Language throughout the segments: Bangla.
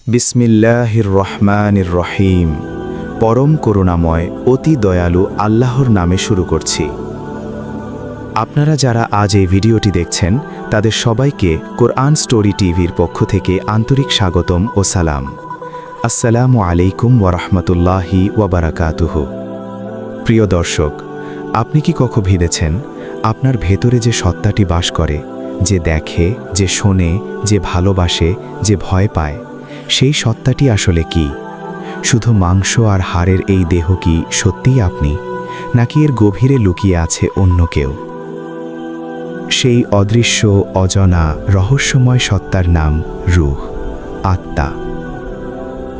বিসমিল্লাহির রহমানির রহিম। পরম করুণাময় অতি দয়ালু আল্লাহর নামে শুরু করছি। আপনারা যারা আজ এই ভিডিওটি দেখছেন তাদের সবাইকে কোরআন স্টোরি টিভির পক্ষ থেকে আন্তরিক স্বাগতম ও সালাম। আসসালামু আলাইকুম ওয়ারাহমাতুল্লাহি ওয়াবারাকাতুহু। প্রিয় দর্শক, আপনি কি কখনো ভেবেছেন আপনার ভেতরে যে সত্তাটি বাস করে, যে দেখে, যে শোনে, যে ভালোবাসে, যে ভয় পায়, সেই সত্তাটি আসলে কি? শুধু মাংস আর হাড়ের এই দেহ কি সত্যিই আপনি, নাকি এর গভীরে লুকিয়ে আছে অন্য কেউ? সেই অদৃশ্য, অজানা, রহস্যময় সত্তার নাম রূহ, আত্মা।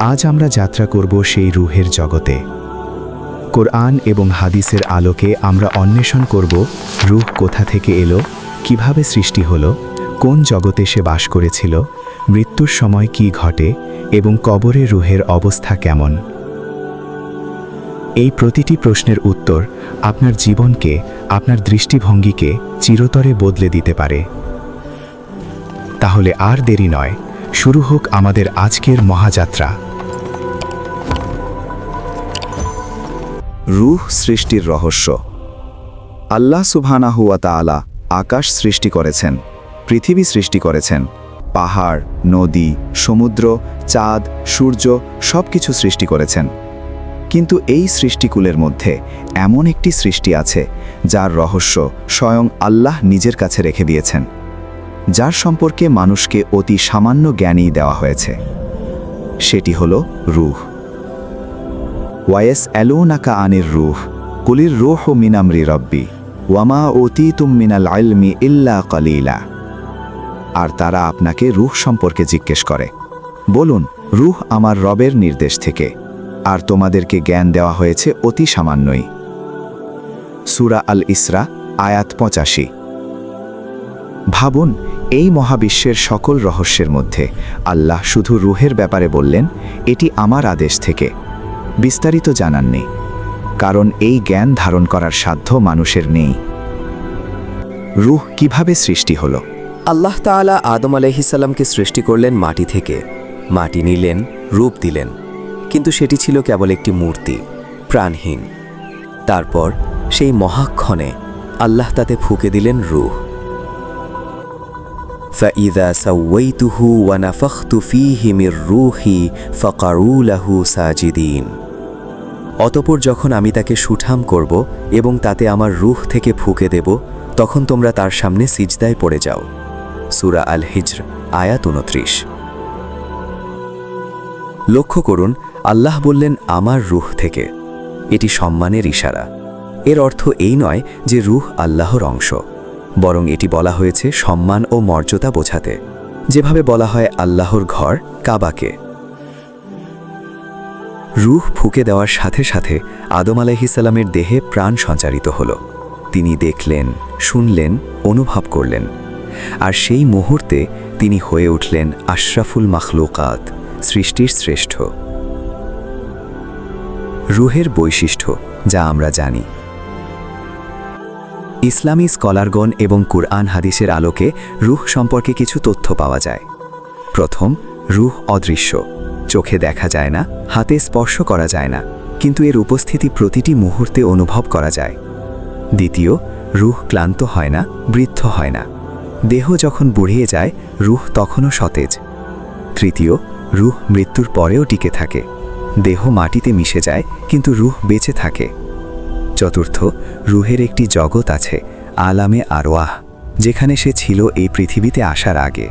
আজ আমরা যাত্রা করব সেই রূহের জগতে। কোরআন এবং হাদিসের আলোকে আমরা অন্বেষণ করব রূহ কোথা থেকে এলো, কিভাবে সৃষ্টি হলো, কোন জগতে সে বাস করেছিল, মৃত্যুর সময় কি ঘটে এবং কবরে রূহের অবস্থা কেমন। এই প্রতিটি প্রশ্নের উত্তর আপনার জীবনকে, আপনার দৃষ্টিভঙ্গিকে চিরতরে বদলে দিতে পারে। তাহলে আর দেরি নয়, শুরু হোক আমাদের আজকের মহাযাত্রা। রূহ সৃষ্টির রহস্য। আল্লাহ সুবহানাহু ওয়া তাআলা আকাশ সৃষ্টি করেছেন, পৃথিবী সৃষ্টি করেছেন, পাহাড়, নদী, সমুদ্র, চাঁদ, সূর্য সবকিছু সৃষ্টি করেছেন। কিন্তু এই সৃষ্টিকুলের মধ্যে এমন একটি সৃষ্টি আছে যার রহস্য স্বয়ং আল্লাহ নিজের কাছে রেখে দিয়েছেন, যার সম্পর্কে মানুষকে অতি সামান্য জ্ঞানই দেওয়া হয়েছে। সেটি হল রূহ। ওয়ায়াসআলুনাকা আনির রূহ কুলির রূহু মিন আমরি রাব্বি ওয়ামা উতীতুম মিনাল ইলমি ইল্লা কালিলা। আর তারা আপনাকে রূহ সম্পর্কে জিজ্ঞেস করে, বলুন, রূহ আমার রবের নির্দেশ থেকে, আর তোমাদেরকে জ্ঞান দেওয়া হয়েছে অতি সামান্যই। সূরা আল ইসরা, আয়াত 85। ভাবুন, এই মহাবিশ্বের সকল রহস্যের মধ্যে আল্লাহ শুধু রূহের ব্যাপারে বললেন, এটি আমার আদেশ থেকে, বিস্তারিত জানাননি, কারণ এই জ্ঞান ধারণ করার সাধ্য মানুষের নেই। রূহ কিভাবে সৃষ্টি হলো? আল্লাহ তাআলা আদম আলাইহিসসালামকে সৃষ্টি করলেন মাটি থেকে। মাটি নিলেন, রূপ দিলেন, কিন্তু সেটি ছিল কেবল একটি মূর্তি, প্রাণহীন। তারপর সেই মহাক্ষণে আল্লাহ তাতে ফুঁকে দিলেন রূহ। ফাইযা সাওয়াইতুহু ওয়া নাফাখতু ফীহি মির রূহি ফাকাউ লাহু সাজিদিন। অতঃপর যখন আমি তাকে সুঠাম করব এবং তাতে আমার রূহ থেকে ফুঁকে দেব, তখন তোমরা তার সামনে সিজদায় পড়ে যাও। সূরা আল হিজর, আয়াত 29। লক্ষ্য করুন, আল্লাহ বললেন আমার রূহ থেকে। এটি সম্মানের ইশারা। এর অর্থ এই নয় যে রূহ আল্লাহর অংশ, বরং এটি বলা হয়েছে সম্মান ও মর্যাদা বোঝাতে, যেভাবে বলা হয় আল্লাহর ঘর কাবাকে। রূহ ফুঁকে দেওয়ার সাথে সাথে আদম আলাইহিসসালামের দেহে প্রাণ সঞ্চারিত হল। তিনি দেখলেন, শুনলেন, অনুভব করলেন, আর সেই মুহূর্তে তিনি হয়ে উঠলেন আশরাফুল মাখলুকাত, সৃষ্টির শ্রেষ্ঠ। রূহের বৈশিষ্ট্য যা আমরা জানি। ইসলামী স্কলারগণ এবং কুরআন হাদিসের আলোকে রূহ সম্পর্কে কিছু তথ্য পাওয়া যায়। প্রথম, রূহ অদৃশ্য, চোখে দেখা যায় না, হাতে স্পর্শ করা যায় না, কিন্তু এর উপস্থিতি প্রতিটি মুহূর্তে অনুভব করা যায়। দ্বিতীয়, রূহ ক্লান্ত হয় না, বৃদ্ধ হয় না। দেহ যখন বুড়িয়ে যায়, রূহ তখনও সতেজ। তৃতীয়, রূহ মৃত্যুর পরেও টিকে থাকে। দেহ মাটিতে মিশে যায়, কিন্তু রূহ বেঁচে থাকে। চতুর্থ, রূহের একটি জগৎ আছে, আলামে আরওয়াহ, যেখানে সে ছিল এই পৃথিবীতে আসার আগে।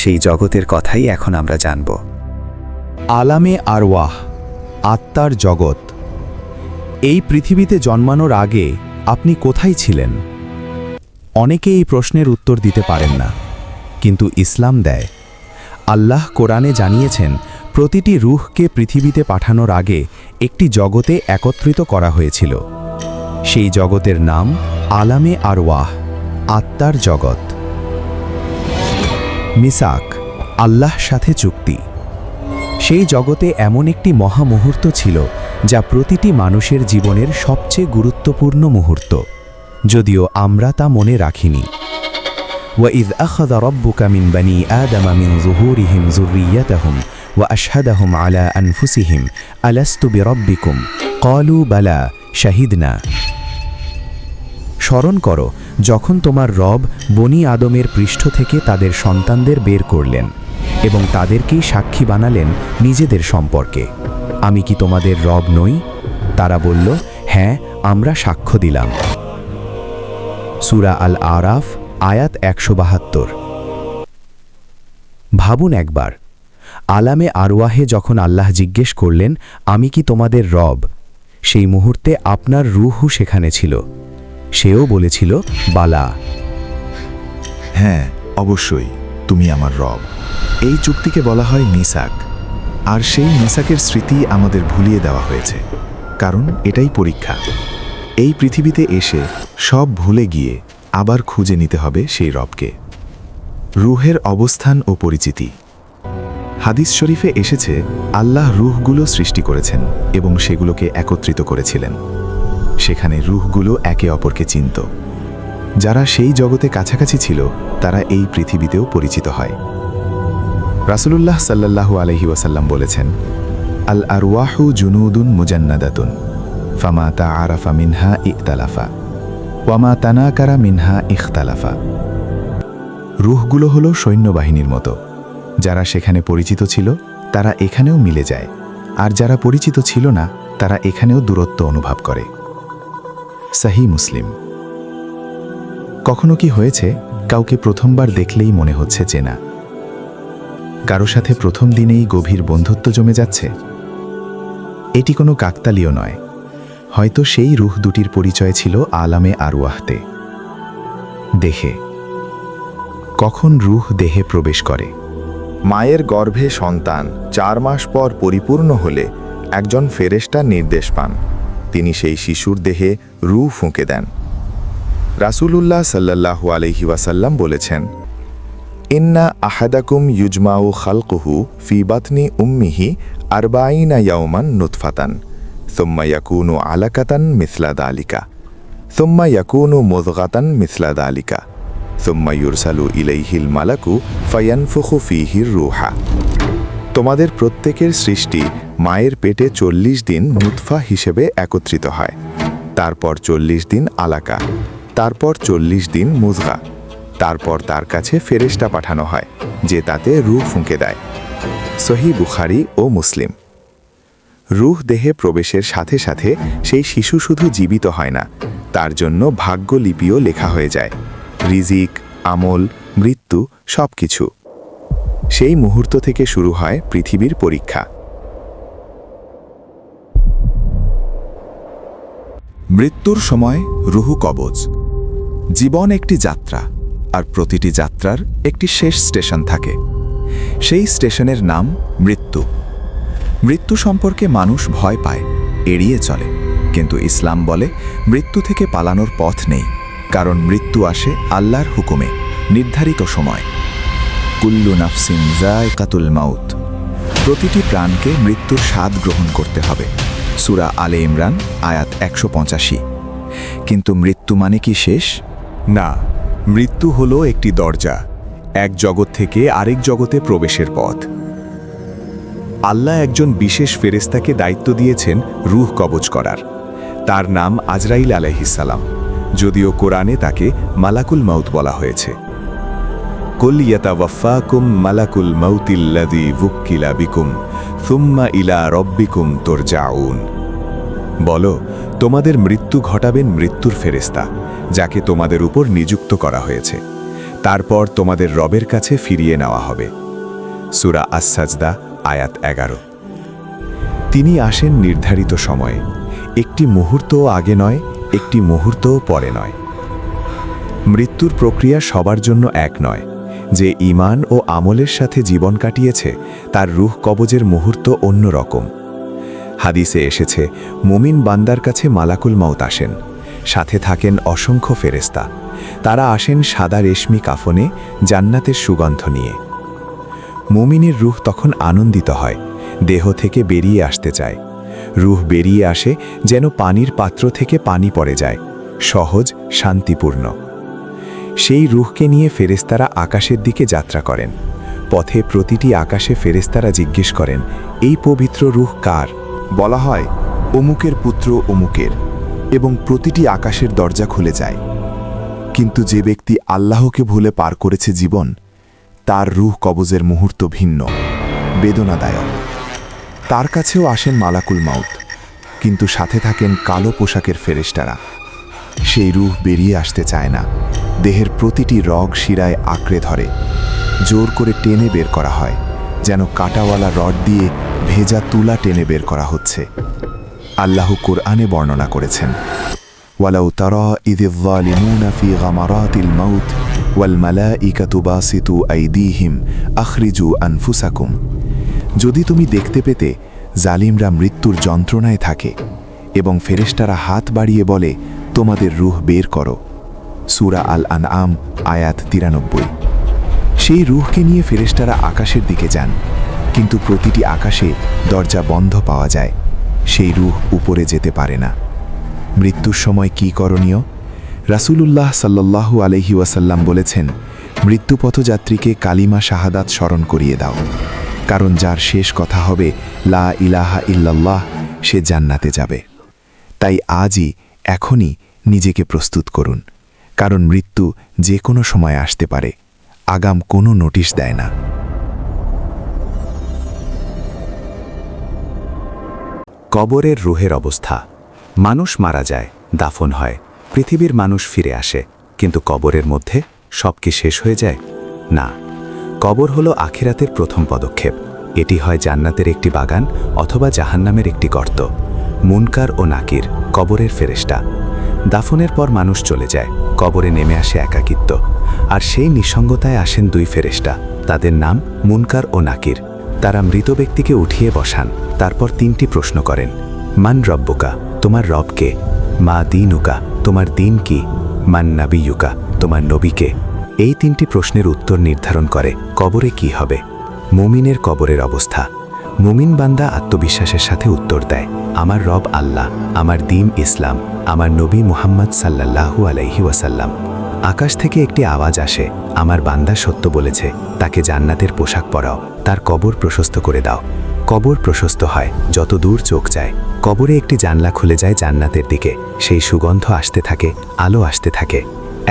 সেই জগতের কথাই এখন আমরা জানব। আলামে আরওয়াহ, আত্মার জগৎ। এই পৃথিবীতে জন্মানোর আগে আপনি কোথায় ছিলেন? অনেকে এই প্রশ্নের উত্তর দিতে পারেন না, কিন্তু ইসলাম দেয়। আল্লাহ কোরআনে জানিয়েছেন, প্রতিটি রূহকে পৃথিবীতে পাঠানোর আগে একটি জগতে একত্রিত করা হয়েছিল। সেই জগতের নাম আলামে আরওয়াহ, আত্মার জগৎ। মিসাক, আল্লাহর সাথে চুক্তি। সেই জগতে এমন একটি মহা মুহূর্ত ছিল যা প্রতিটি মানুষের জীবনের সবচেয়ে গুরুত্বপূর্ণ মুহূর্ত, যদিও আমরা তা মনে রাখিনি। وإذ أخذ ربك من بني آدم من ظهورهم ذريتهم وأشهدهم على أنفسهم ألست بربكم قالوا بلى شهدنا স্মরণ করো যখন তোমার রব বনি আদমের পৃষ্ঠ থেকে তাদের সন্তানদের বের করলেন এবং তাদেরকেই সাক্ষী বানালেন নিজেদের সম্পর্কে আমি কি তোমাদের রব নই তারা বলল হ্যাঁ আমরা সাক্ষ্য দিলাম সূরা আল আরাফ আয়াত 172 ভাবুন একবার আলামে আরওয়াহে যখন আল্লাহ জিজ্ঞেস করলেন আমি কি তোমাদের রব সেই মুহূর্তে আপনার রূহও সেখানে ছিল সেও বলেছিল বালা হ্যাঁ অবশ্যই তুমি আমার রব এই চুক্তিকে বলা হয় মিসাক আর সেই মিসাকের স্মৃতি আমাদের ভুলিয়ে দেওয়া হয়েছে কারণ এটাই পরীক্ষা এই পৃথিবীতে এসে সব ভুলে গিয়ে আবার খুঁজে নিতে হবে সেই রবকে রূহের অবস্থান ও পরিচিতি হাদিস শরীফে এসেছে আল্লাহ রূহগুলো সৃষ্টি করেছেন এবং সেগুলোকে একত্রিত করেছিলেন সেখানে রূহগুলো একে অপরকে চিনত যারা সেই জগতে কাছাকাছি ছিল তারা এই পৃথিবীতেও পরিচিত হয় রাসূলুল্লাহ সাল্লাল্লাহু আলাইহি ওয়াসাল্লাম বলেছেন আল আরওয়াহু জুনুদুন মুজান্নাদাতুন ফামা তাআরাফা মিনহা ইখতালাফা ওয়ামা তানাকারা মিনহা ইখতালাফা রূহগুলো হলো সৈন্যবাহিনীর মতো যারা সেখানে পরিচিত ছিল তারা এখানেও মিলে যায় আর যারা পরিচিত ছিল না তারা এখানেও দূরত্ব অনুভব করে সহিহ মুসলিম কখনো কি হয়েছে কাউকে প্রথমবার দেখলেই মনে হচ্ছে চেনা কারো সাথে প্রথম দিনেই গভীর বন্ধুত্ব জমে যাচ্ছে এটি কোনো কাকতালীয় নয় হয়তো সেই রূহ দুটির পরিচয় ছিল আলামে আরওয়াহতে দেহে কখন রূহ দেহে প্রবেশ করে মায়ের গর্ভে সন্তান 4 মাস পর পরিপূর্ণ হলে একজন ফেরেশতা নির্দেশ পান তিনি সেই শিশুর দেহে রূহ ফুঁকে দেন রাসূলুল্লাহ সাল্লাল্লাহু আলাইহি ওয়াসাল্লাম বলেছেন ইন্না আহাদাকুম ইউজমাউ খালকুহু ফি বাতনি উম্মিহি 40 ইয়াওমান নুতফাতান সুম্মা ইয়াকুনু আলাকাতান মিসলা দালিকা সুম্মা ইয়াকুনু মুযগাতান মিসলা দালিকা সুম্মা ইউরসালু ইলাইহিল মালাকু ফায়ানফুখু ফীহির রূহা তোমাদের প্রত্যেকের সৃষ্টি মায়ের পেটে 40 দিন নুতফা হিসেবে একত্রিত হয় তারপর 40 দিন আলাকা তারপর 40 দিন মুযগা তারপর তার কাছে ফেরেশতা পাঠানো হয় যে তাতে রূহ ফুঁকে দেয় সহিহ বুখারী ও মুসলিম রূহ দেহে প্রবেশের সাথে সাথে সেই শিশু শুধু জীবিত হয় না তার জন্য ভাগ্যলিপিও লেখা হয়ে যায় রিজিক আমল মৃত্যু সবকিছু সেই মুহূর্ত থেকে শুরু হয় পৃথিবীর পরীক্ষা মৃত্যুর সময় রূহ কবজ জীবন একটি যাত্রা আর প্রতিটি যাত্রার একটি শেষ স্টেশন থাকে সেই স্টেশনের নাম মৃত্যু মৃত্যু সম্পর্কে মানুষ ভয় পায় এড়িয়ে চলে কিন্তু ইসলাম বলে মৃত্যু থেকে পালানোর পথ নেই কারণ মৃত্যু আসে আল্লাহর হুকুমে নির্ধারিত সময় কুল্লু নাফসিন যায়কাতুল মাউত প্রতিটি প্রাণকে মৃত্যুর স্বাদ গ্রহণ করতে হবে সূরা আলে ইমরান আয়াত 185 কিন্তু মৃত্যু মানে কি শেষ না মৃত্যু হলো একটি দরজা এক জগৎ থেকে আরেক জগতে প্রবেশের পথ আল্লাহ একজন বিশেষ ফেরেশতাকে দায়িত্ব দিয়েছেন রূহ কবজ করার তার নাম আজরাইল আলাইহিস সালাম যদিও কোরআনে তাকে মালাকুল মাউত বলা হয়েছে কুল ইয়াতাওয়াফাকুম মালাকুল মাউতিল্লাযী ওয়াক্কিলা বিকুম সুম্মা ইলা রাব্বিকুম তুরজাউন বলো তোমাদের মৃত্যু ঘটাবেন মৃত্যুর ফেরেশতা যাকে তোমাদের উপর নিযুক্ত করা হয়েছে তারপর তোমাদের রবের কাছে ফিরিয়ে নেওয়া হবে সূরা আস-সাজদা আয়াত 11 তিনি আসেন নির্ধারিত সময়ে একটি মুহূর্তও আগে নয় একটি মুহূর্তও পরে নয় মৃত্যুর প্রক্রিয়া সবার জন্য এক নয় যে ঈমান ও আমলের সাথে জীবন কাটিয়েছে তার রূহ কবজের মুহূর্ত অন্য রকম হাদিসে এসেছে মুমিন বান্দার কাছে মালাকুল মাউত আসেন সাথে থাকেন অসংখ্য ফেরেশতা তারা আসেন সাদা রেশমি কাফনে জান্নাতের সুগন্ধ নিয়ে মুমিনের রূহ তখন আনন্দিত হয় দেহ থেকে বেরিয়ে আসতে চায় রূহ বেরিয়ে আসে যেন পানির পাত্র থেকে পানি পড়ে যায় সহজ শান্তিপূর্ণ সেই রুহকে নিয়ে ফেরেশতারা আকাশের দিকে যাত্রা করেন। পথে প্রতিটি আকাশে ফেরেশতারা জিজ্ঞেস করেন, এই পবিত্র রুহ কার? বলা হয় অমুকের পুত্র অমুকের, এবং প্রতিটি আকাশের দরজা খুলে যায়। কিন্তু যে ব্যক্তি আল্লাহকে ভুলে পার করেছে জীবন, তার রুহ কবজের মুহূর্ত ভিন্ন, বেদনাদায়ক। তার কাছেও আসেন মালাকুল মাউত, কিন্তু সাথে থাকেন কালো পোশাকের ফেরেশতারা। সেই রুহ বেরিয়ে আসতে চায় না, দেহের প্রতিটি রগ শিরায় আঁকড়ে ধরে। জোর করে টেনে বের করা হয়, যেন কাঁটাওয়ালা রড দিয়ে ভেজা তুলা টেনে বের করা হচ্ছে। আল্লাহ কুরআনে বর্ণনা করেছেন, ওয়ালাউ তারা ইযিয যালিমুনা ফি গামারাতিল মাউত ওয়াল মালাইকাতু বাসিতু আইদিহিম আখরিজু আনফুসাকুম। যদি তুমি দেখতে পেতে জালিমরা মৃত্যুর যন্ত্রণায় থাকে এবং ফেরেশতারা হাত বাড়িয়ে বলে, তোমাদের রূহ বের করো। সূরা আল আনআম আয়াত 93। সেই রূহকে নিয়ে ফেরেশতারা আকাশের দিকে যান, কিন্তু প্রতিটি আকাশে দরজা বন্ধ পাওয়া যায়। সেই রূহ উপরে যেতে পারে না। মৃত্যুর সময় কি করণীয়? রাসূলুল্লাহ সাল্লাল্লাহু আলাইহি ওয়াসাল্লাম বলেছেন, মৃত্যুপথযাত্রীকে কালিমা শাহাদাত স্মরণ করিয়ে দাও, কারণ যার শেষ কথা হবে লা ইলাহা ইল্লাল্লাহ, সে জান্নাতে যাবে। তাই আজই, এখনই নিজেকে প্রস্তুত করুন, কারণ মৃত্যু যে কোনো সময় আসতে পারে, আগাম কোনো নোটিশ দেয় না। কবরের রুহের অবস্থা। মানুষ মারা যায়, দাফন হয়, পৃথিবীর মানুষ ফিরে আসে, কিন্তু কবরের মধ্যে সব কি শেষ হয়ে যায়? না। কবর হলো আখিরাতের প্রথম পদক্ষেপ। এটি হয় জান্নাতের একটি বাগান অথবা জাহান্নামের একটি গর্ত। মুনকার ও নাকির, কবরের ফেরেশতা। দাফনের পর মানুষ চলে যায়, কবরে নেমে আসে একাকিত্ব, আর সেই নিঃসঙ্গতায় আসেন দুই ফেরেশতা, তাদের নাম মুনকার ও নাকির। তারা মৃত ব্যক্তিকে উঠিয়ে বসান, তারপর তিনটি প্রশ্ন করেন। মান রব্বুকা, তোমার রবকে? মা দীনুকা, তোমার দিন কি? মান নাবিয়ুকা, তোমার নবীকে? এই তিনটি প্রশ্নের উত্তর নির্ধারণ করে কবরে কি হবে। মুমিনের কবরের অবস্থা। মুমিন বান্দা আত্মবিশ্বাসের সাথে উত্তর দেয়, আমার রব আল্লাহ, আমার দিন ইসলাম, আমার নবী মুহাম্মদ সাল্লাল্লাহু আলাইহি ওয়াসাল্লাম। আকাশ থেকে একটি আওয়াজ আসে, আমার বান্দা সত্য বলেছে, তাকে জান্নাতের পোশাক পরাও, তার কবর প্রশস্ত করে দাও। কবর প্রশস্ত হয়, যত দূর চোখ যায়। কবরে একটি জানলা খুলে যায় জান্নাতের দিকে, সেই সুগন্ধ আসতে থাকে, আলো আসতে থাকে।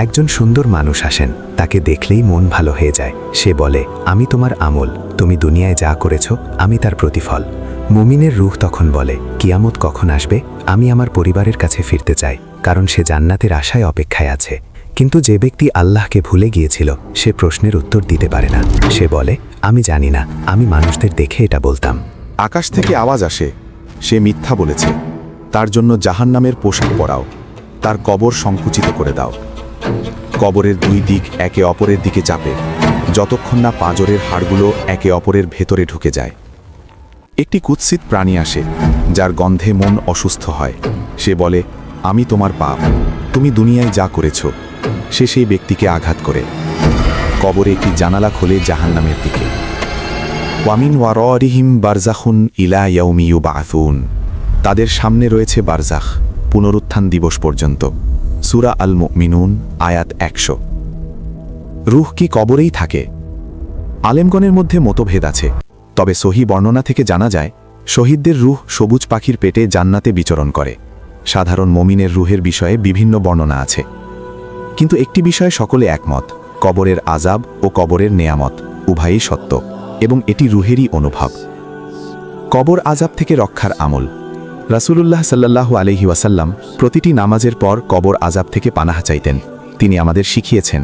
একজন সুন্দর মানুষ আসেন, তাকে দেখলেই মন ভালো হয়ে যায়। সে বলে, আমি তোমার আমল, তুমি দুনিয়ায় যা করেছ আমি তার প্রতিফল। মুমিনের রূহ তখন বলে, কিয়ামত কখন আসবে? আমি আমার পরিবারের কাছে ফিরতে চাই, কারণ সে জান্নাতের আশায় অপেক্ষায় আছে। কিন্তু যে ব্যক্তি আল্লাহকে ভুলে গিয়েছিল, সে প্রশ্নের উত্তর দিতে পারে না। সে বলে, আমি জানি না, আমি মানুষদের দেখে এটা বলতাম। আকাশ থেকে আওয়াজ আসে, সে মিথ্যা বলেছে, তার জন্য জাহান্নামের পোশাক পরাও, তার কবর সংকুচিত করে দাও। কবরের দুই দিক একে অপরের দিকে চাপে, যতক্ষণ না পাঁজরের হাড়গুলো একে অপরের ভেতরে ঢুকে যায়। একটি কুৎসিত প্রাণী আসে, যার গন্ধে মন অসুস্থ হয়। সে বলে, আমি তোমার পাপ, তুমি দুনিয়ায় যা করেছ। সে সেই ব্যক্তিকে আঘাত করে। কবরে একটি জানালা খোলে জাহান্নামের দিকে। ওয়ামিন ওয়ারিহিম বারজাখুন ইলা ইয়াউমি ইউবাআসুন। তাদের সামনে রয়েছে বারজাখ, পুনরুত্থান দিবস পর্যন্ত। সূরা আল মুমিনুন আয়াত 100। রূহ কি কবরেই থাকে? আলেমগণের মধ্যে মতভেদ আছে, তবে সহি বর্ণনা থেকে জানা যায়, শহীদদের রূহ সবুজ পাখির পেটে জান্নাতে বিচরণ করে। সাধারণ মুমিনের রূহের বিষয়ে বিভিন্ন বর্ণনা আছে, কিন্তু একটি বিষয়ে সকলে একমত, কবরের আযাব ও কবরের নেয়ামত উভয়ই সত্য, এবং এটি রূহেরই অনুভব। কবর আযাব থেকে রক্ষার আমল। রাসূলুল্লাহ সাল্লাল্লাহু আলাইহি ওয়াসাল্লাম প্রতিটি নামাজের পর কবর আযাব থেকে পানাহ চাইতেন। তিনি আমাদের শিখিয়েছেন,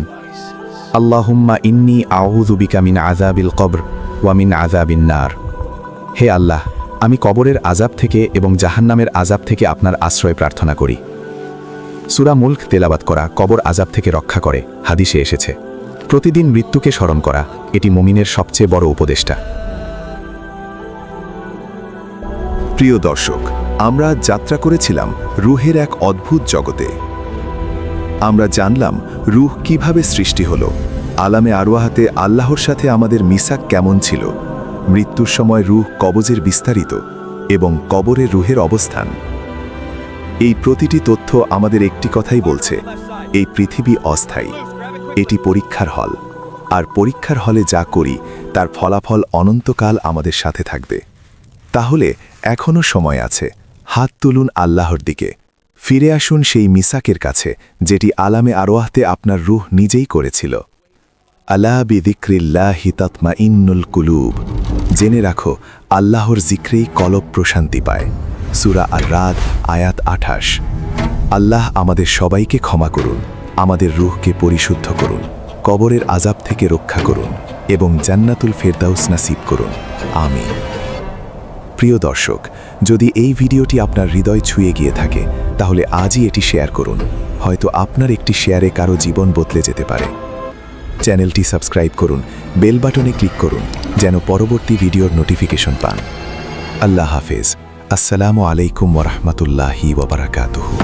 আল্লাহুম্মা ইন্নী আউযু বিকা মিন আযাবিল কবর ওয়া মিন আযাবিন নার। হে আল্লাহ, আমি কবরের আযাব থেকে এবং জাহান্নামের আযাব থেকে আপনার আশ্রয় প্রার্থনা করি। সূরা মুলক তেলাওয়াত করা কবর আযাব থেকে রক্ষা করে, হাদিসে এসেছে। প্রতিদিন মৃত্যুকে স্মরণ করা, এটি মুমিনের সবচেয়ে বড় উপদেষ্টা। প্রিয় দর্শক, আমরা যাত্রা করেছিলাম রূহের এক অদ্ভুত জগতে। আমরা জানলাম রূহ কিভাবে সৃষ্টি হলো, আলামে আরওয়াহাতে আল্লাহর সাথে আমাদের মিসাক কেমন ছিল, মৃত্যুর সময় রূহ কবজের বিস্তারিত এবং কবরে রূহের অবস্থান। এই প্রতিটি তথ্য আমাদের একটি কথাই বলছে, এই পৃথিবী অস্থায়ী, এটি পরীক্ষার হল, আর পরীক্ষার হলে যা করি তার ফলাফল অনন্তকাল আমাদের সাথে থাকবে। তাহলে এখনও সময় আছে, হাত তুলুন আল্লাহর দিকে, ফিরে আসুন সেই মিসাকের কাছে যেটি আলামে আরওয়াহতে আপনার রূহ নিজেই করেছিল। আলা বিযিক্রিল্লাহি তাতমাইন্নুল কুলুব। জেনে রাখো, আল্লাহর জিক্রেই কলব প্রশান্তি পায়। সূরা আর-রাদ আয়াত 28। আল্লাহ আমাদের সবাইকে ক্ষমা করুন, আমাদের রূহকে পরিশুদ্ধ করুন, কবরের আযাব থেকে রক্ষা করুন এবং জান্নাতুল ফেরদাউস নাসিব করুন। আমিন। প্রিয় দর্শক, যদি এই ভিডিওটি আপনার হৃদয় ছুঁয়ে গিয়ে থাকে তাহলে আজই এটি শেয়ার করুন। হয়তো আপনার একটি শেয়ারে কারো জীবন বদলে যেতে পারে। চ্যানেলটি সাবস্ক্রাইব করুন, বেল বাটনে ক্লিক করুন যেন পরবর্তী ভিডিওর নোটিফিকেশন পান। আল্লাহ হাফেজ। আসসালামু আলাইকুম ওয়া রাহমাতুল্লাহি ওয়া বারাকাতুহু।